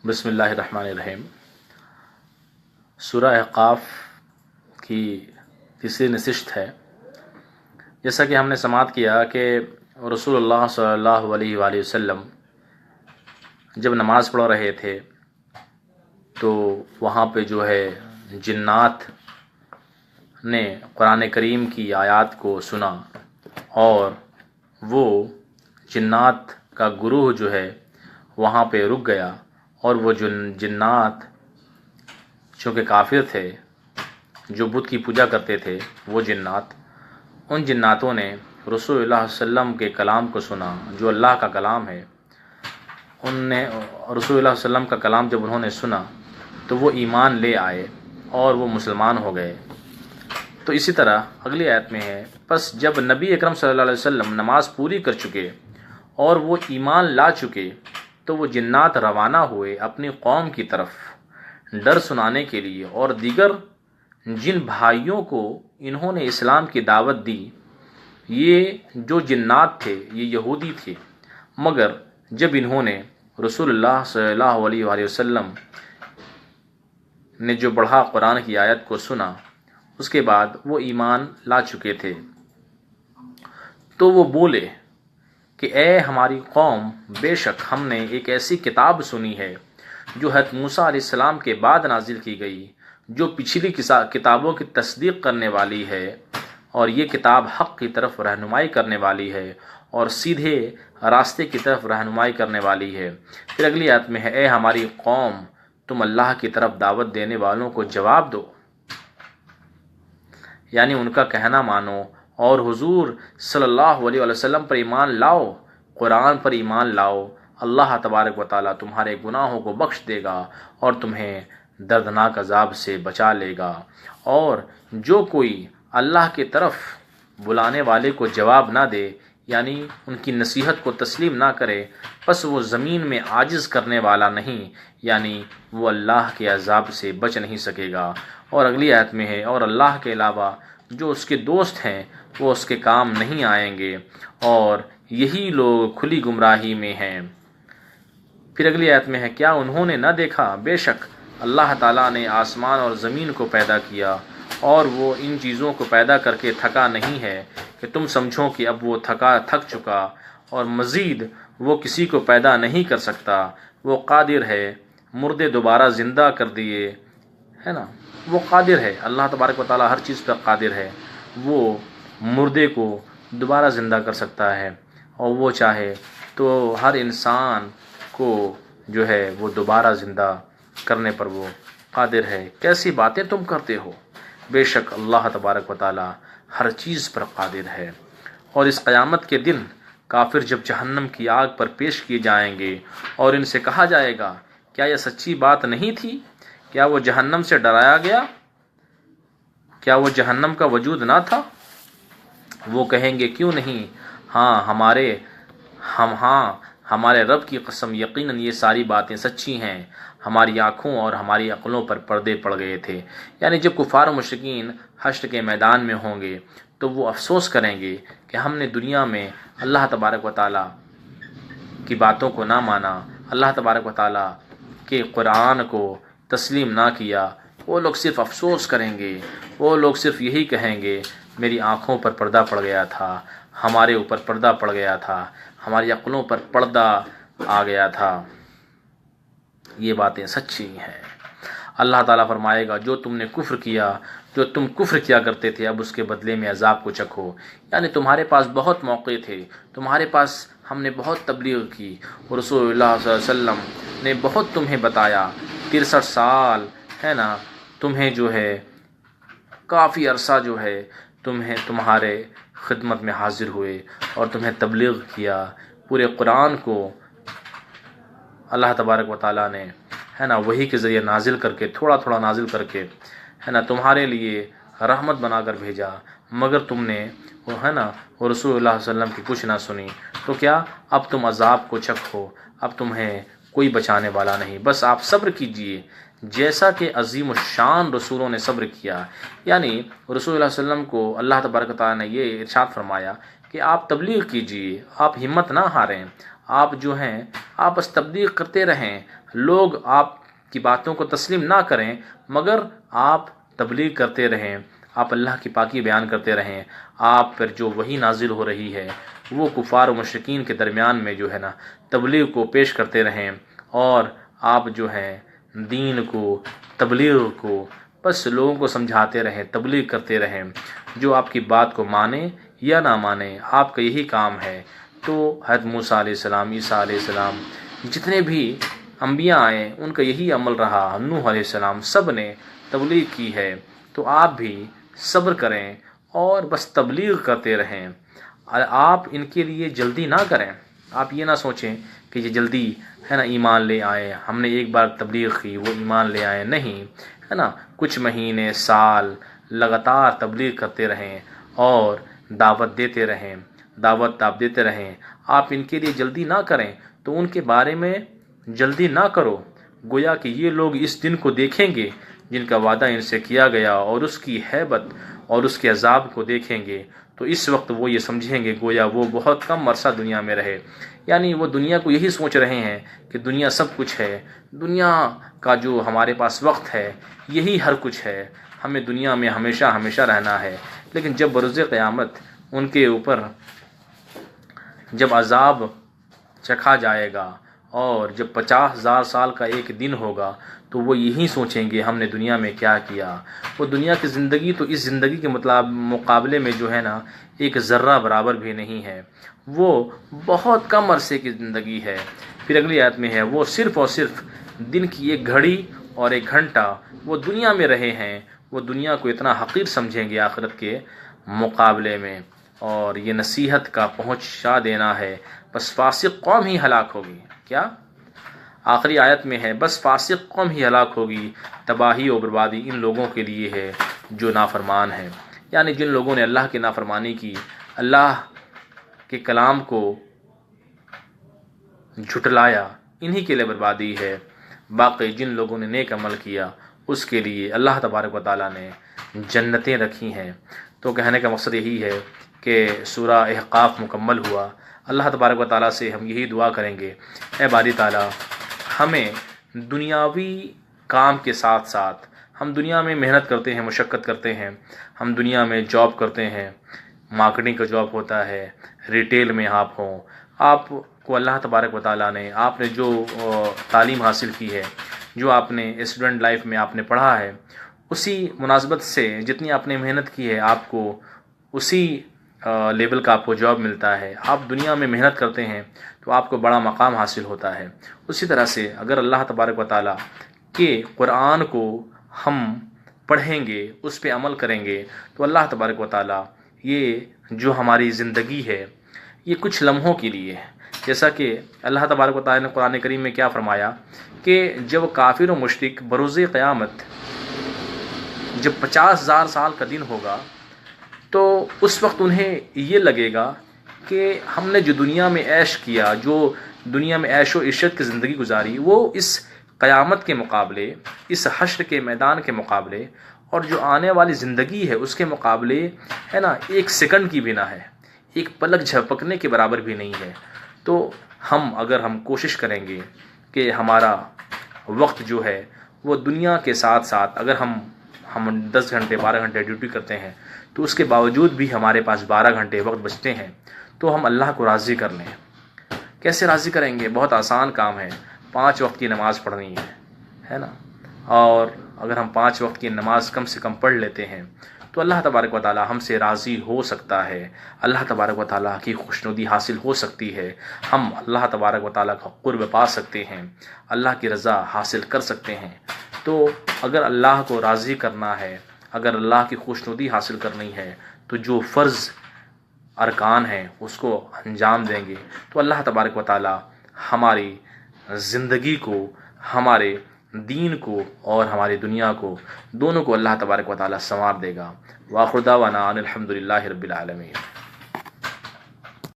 بسم اللہ الرحمن الرحیم۔ سورہ احقاف کی تیسری نشست ہے۔ جیسا کہ ہم نے سماعت کیا کہ رسول اللہ صلی اللہ علیہ وآلہ وسلم جب نماز پڑھ رہے تھے تو وہاں پہ جو ہے جنات نے قرآن کریم کی آیات کو سنا اور وہ جنات کا گروہ جو ہے وہاں پہ رک گیا، اور وہ جنات چونکہ کافر تھے، جو بت کی پوجا کرتے تھے، وہ جنات، ان جناتوں نے رسول اللہ صلی اللہ علیہ وسلم کے کلام کو سنا جو اللہ کا کلام ہے۔ ان نے رسول اللہ صلی اللہ علیہ وسلم کا کلام جب انہوں نے سنا تو وہ ایمان لے آئے اور وہ مسلمان ہو گئے۔ تو اسی طرح اگلی آیت میں ہے، پس جب نبی اکرم صلی اللہ علیہ وسلم نماز پوری کر چکے اور وہ ایمان لا چکے تو وہ جنات روانہ ہوئے اپنی قوم کی طرف ڈر سنانے کے لیے، اور دیگر جن بھائیوں کو انہوں نے اسلام کی دعوت دی، یہ جو جنات تھے یہ یہودی تھے، مگر جب انہوں نے رسول اللہ صلی اللہ علیہ وآلہ وسلم نے جو بڑھا قرآن کی آیت کو سنا، اس کے بعد وہ ایمان لا چکے تھے، تو وہ بولے کہ اے ہماری قوم، بے شک ہم نے ایک ایسی کتاب سنی ہے جو حضرت موسیٰ علیہ السلام کے بعد نازل کی گئی، جو پچھلی کتابوں کی تصدیق کرنے والی ہے، اور یہ کتاب حق کی طرف رہنمائی کرنے والی ہے اور سیدھے راستے کی طرف رہنمائی کرنے والی ہے۔ پھر اگلی آیت میں ہے، اے ہماری قوم، تم اللہ کی طرف دعوت دینے والوں کو جواب دو، یعنی ان کا کہنا مانو، اور حضور صلی اللہ علیہ وسلم پر ایمان لاؤ، قرآن پر ایمان لاؤ۔ اللہ تبارک و تعالیٰ تمہارے گناہوں کو بخش دے گا اور تمہیں دردناک عذاب سے بچا لے گا۔ اور جو کوئی اللہ کی طرف بلانے والے کو جواب نہ دے، یعنی ان کی نصیحت کو تسلیم نہ کرے، پس وہ زمین میں عاجز کرنے والا نہیں، یعنی وہ اللہ کے عذاب سے بچ نہیں سکے گا۔ اور اگلی آیت میں ہے، اور اللہ کے علاوہ جو اس کے دوست ہیں وہ اس کے کام نہیں آئیں گے، اور یہی لوگ کھلی گمراہی میں ہیں۔ پھر اگلی آیت میں ہے، کیا انہوں نے نہ دیکھا، بے شک اللہ تعالیٰ نے آسمان اور زمین کو پیدا کیا، اور وہ ان چیزوں کو پیدا کر کے تھکا نہیں ہے کہ تم سمجھو کہ اب وہ تھک چکا، اور مزید وہ کسی کو پیدا نہیں کر سکتا۔ وہ قادر ہے، مردے دوبارہ زندہ کر دیے، ہے نا، وہ قادر ہے، اللہ تبارک و تعالیٰ ہر چیز پر قادر ہے۔ وہ مردے کو دوبارہ زندہ کر سکتا ہے، اور وہ چاہے تو ہر انسان کو جو ہے وہ دوبارہ زندہ کرنے پر وہ قادر ہے۔ کیسی باتیں تم کرتے ہو، بے شک اللہ تبارک و تعالیٰ ہر چیز پر قادر ہے۔ اور اس قیامت کے دن کافر جب جہنم کی آگ پر پیش کیے جائیں گے اور ان سے کہا جائے گا، کیا یہ سچی بات نہیں تھی؟ کیا وہ جہنم سے ڈرایا گیا؟ کیا وہ جہنم کا وجود نہ تھا؟ وہ کہیں گے، کیوں نہیں، ہمارے رب کی قسم، یقیناً یہ ساری باتیں سچی ہیں، ہماری آنکھوں اور ہماری عقلوں پر پردے پڑ گئے تھے۔ یعنی جب کفار و مشرکین حشر کے میدان میں ہوں گے تو وہ افسوس کریں گے کہ ہم نے دنیا میں اللہ تبارک و تعالیٰ کی باتوں کو نہ مانا، اللہ تبارک و تعالیٰ کے قرآن کو تسلیم نہ کیا۔ وہ لوگ صرف افسوس کریں گے، وہ لوگ صرف یہی کہیں گے، میری آنکھوں پر پردہ پڑ گیا تھا، ہمارے اوپر پردہ پڑ گیا تھا، ہماری عقلوں پر پردہ آ گیا تھا۔ یہ باتیں سچی ہیں۔ اللہ تعالیٰ فرمائے گا، جو تم نے کفر کیا، جو تم کفر کیا کرتے تھے، اب اس کے بدلے میں عذاب کو چکھو۔ یعنی تمہارے پاس بہت موقع تھے، تمہارے پاس ہم نے بہت تبلیغ کی، اور رسول اللہ صلی اللہ علیہ وسلم نے بہت تمہیں بتایا، 63 سال ہے نا، تمہیں جو ہے کافی عرصہ جو ہے تمہارے خدمت میں حاضر ہوئے اور تمہیں تبلیغ کیا، پورے قرآن کو اللہ تبارک و تعالیٰ نے ہے نا وحی کے ذریعے نازل کر کے، تھوڑا تھوڑا نازل کر کے ہے نا تمہارے لیے رحمت بنا کر بھیجا، مگر تم نے ہے نا وہ رسول اللہ صلی اللہ علیہ وسلم کی کچھ نہ سنی، تو کیا اب تم عذاب کو چکھو، اب تمہیں کوئی بچانے والا نہیں۔ بس آپ صبر کیجئے جیسا کہ عظیم الشان رسولوں نے صبر کیا۔ یعنی رسول اللہ صلی اللہ علیہ وسلم کو اللہ تبارک و تعالیٰ نے یہ ارشاد فرمایا کہ آپ تبلیغ کیجئے، آپ ہمت نہ ہاریں، آپ جو ہیں آپ بس تبلیغ کرتے رہیں، لوگ آپ کی باتوں کو تسلیم نہ کریں مگر آپ تبلیغ کرتے رہیں، آپ اللہ کی پاکی بیان کرتے رہیں، آپ پر جو وحی نازل ہو رہی ہے وہ کفار و مشرکین کے درمیان میں جو ہے نا تبلیغ کو پیش کرتے رہیں، اور آپ جو ہیں دین کو، تبلیغ کو بس لوگوں کو سمجھاتے رہیں، تبلیغ کرتے رہیں، جو آپ کی بات کو مانے یا نہ مانے آپ کا یہی کام ہے۔ تو حضرت موسیٰ علیہ السلام، عیسیٰ علیہ السلام، جتنے بھی انبیاء آئے ان کا یہی عمل رہا، نوح علیہ السلام، سب نے تبلیغ کی ہے۔ تو آپ بھی صبر کریں اور بس تبلیغ کرتے رہیں، آپ ان کے لیے جلدی نہ کریں، آپ یہ نہ سوچیں کہ یہ جلدی ہے نا ایمان لے آئے، ہم نے ایک بار تبلیغ کی وہ ایمان لے آئے، نہیں ہے نا، کچھ مہینے، سال لگاتار تبلیغ کرتے رہیں اور دعوت دیتے رہیں، دعوت آپ دیتے رہیں، آپ ان کے لیے جلدی نہ کریں، تو ان کے بارے میں جلدی نہ کرو، گویا کہ یہ لوگ اس دن کو دیکھیں گے جن کا وعدہ ان سے کیا گیا، اور اس کی ہیبت اور اس کے عذاب کو دیکھیں گے، تو اس وقت وہ یہ سمجھیں گے گویا وہ بہت کم عرصہ دنیا میں رہے، یعنی وہ دنیا کو یہی سوچ رہے ہیں کہ دنیا سب کچھ ہے، دنیا کا جو ہمارے پاس وقت ہے یہی ہر کچھ ہے، ہمیں دنیا میں ہمیشہ ہمیشہ رہنا ہے۔ لیکن جب بروز قیامت ان کے اوپر جب عذاب چکھا جائے گا اور جب 50,000 سال کا ایک دن ہوگا تو وہ یہی سوچیں گے ہم نے دنیا میں کیا کیا۔ وہ دنیا کی زندگی تو اس زندگی کے مقابلے میں جو ہے نا ایک ذرہ برابر بھی نہیں ہے، وہ بہت کم عرصے کی زندگی ہے۔ پھر اگلی آیت میں ہے وہ صرف اور صرف دن کی ایک گھڑی اور ایک گھنٹہ وہ دنیا میں رہے ہیں، وہ دنیا کو اتنا حقیر سمجھیں گے آخرت کے مقابلے میں، اور یہ نصیحت کا پہنچا دینا ہے، بس فاسق قوم ہی ہلاک ہوگی۔ کیا آخری آیت میں ہے بس فاسق قوم ہی ہلاک ہوگی، تباہی و بربادی ان لوگوں کے لیے ہے جو نافرمان ہیں، یعنی جن لوگوں نے اللہ کی نافرمانی کی، اللہ کے کلام کو جھٹلایا، انہی کے لیے بربادی ہے۔ باقی جن لوگوں نے نیک عمل کیا اس کے لیے اللہ تبارک و تعالیٰ نے جنتیں رکھی ہیں۔ تو کہنے کا مقصد یہی ہے کہ سورہ احقاف مکمل ہوا۔ اللہ تبارک و تعالیٰ سے ہم یہی دعا کریں گے، اے باری تعالیٰ ہمیں دنیاوی کام کے ساتھ ساتھ، ہم دنیا میں محنت کرتے ہیں، مشقت کرتے ہیں، ہم دنیا میں جاب کرتے ہیں، مارکیٹنگ کا جاب ہوتا ہے، ریٹیل میں آپ ہوں، آپ کو اللہ تبارک و تعالیٰ نے، آپ نے جو تعلیم حاصل کی ہے، جو آپ نے اسٹوڈنٹ لائف میں آپ نے پڑھا ہے، اسی مناسبت سے جتنی آپ نے محنت کی ہے آپ کو اسی لیول کا آپ کو جاب ملتا ہے۔ آپ دنیا میں محنت کرتے ہیں تو آپ کو بڑا مقام حاصل ہوتا ہے۔ اسی طرح سے اگر اللہ تبارک و تعالیٰ کے قرآن کو ہم پڑھیں گے، اس پہ عمل کریں گے، تو اللہ تبارک و تعالیٰ یہ جو ہماری زندگی ہے یہ کچھ لمحوں کے لیے ہے، جیسا کہ اللہ تبارک و تعالیٰ نے قرآن کریم میں کیا فرمایا کہ جب کافر و مشرک بروز قیامت جب 50,000 سال کا دن ہوگا تو اس وقت انہیں یہ لگے گا کہ ہم نے جو دنیا میں عیش کیا، جو دنیا میں عیش و عشرت کی زندگی گزاری، وہ اس قیامت کے مقابلے، اس حشر کے میدان کے مقابلے، اور جو آنے والی زندگی ہے اس کے مقابلے ہے نا ایک سیکنڈ کی بھی نہ ہے، ایک پلک جھپکنے کے برابر بھی نہیں ہے۔ تو اگر ہم کوشش کریں گے کہ ہمارا وقت جو ہے وہ دنیا کے ساتھ ساتھ، اگر ہم 10 گھنٹے 12 گھنٹے ڈیوٹی کرتے ہیں تو اس کے باوجود بھی ہمارے پاس 12 گھنٹے وقت بچتے ہیں، تو ہم اللہ کو راضی کر لیں۔ کیسے راضی کریں گے؟ بہت آسان کام ہے، 5 وقت کی نماز پڑھنی ہے نا، اور اگر ہم 5 وقت کی نماز کم سے کم پڑھ لیتے ہیں تو اللہ تبارک و تعالیٰ ہم سے راضی ہو سکتا ہے، اللہ تبارک و تعالیٰ کی خوشنودی حاصل ہو سکتی ہے، ہم اللہ تبارک و تعالیٰ کا قرب پا سکتے ہیں، اللہ کی رضا حاصل کر سکتے ہیں۔ تو اگر اللہ کو راضی کرنا ہے، اگر اللہ کی خوشنودی حاصل کرنی ہے، تو جو فرض ارکان ہیں اس کو انجام دیں گے تو اللہ تبارک و تعالیٰ ہماری زندگی کو، ہمارے دین کو اور ہماری دنیا کو، دونوں کو اللہ تبارک و تعالیٰ سنوار دے گا۔ وآخر دعوانا ان الحمد للہ رب العالمین۔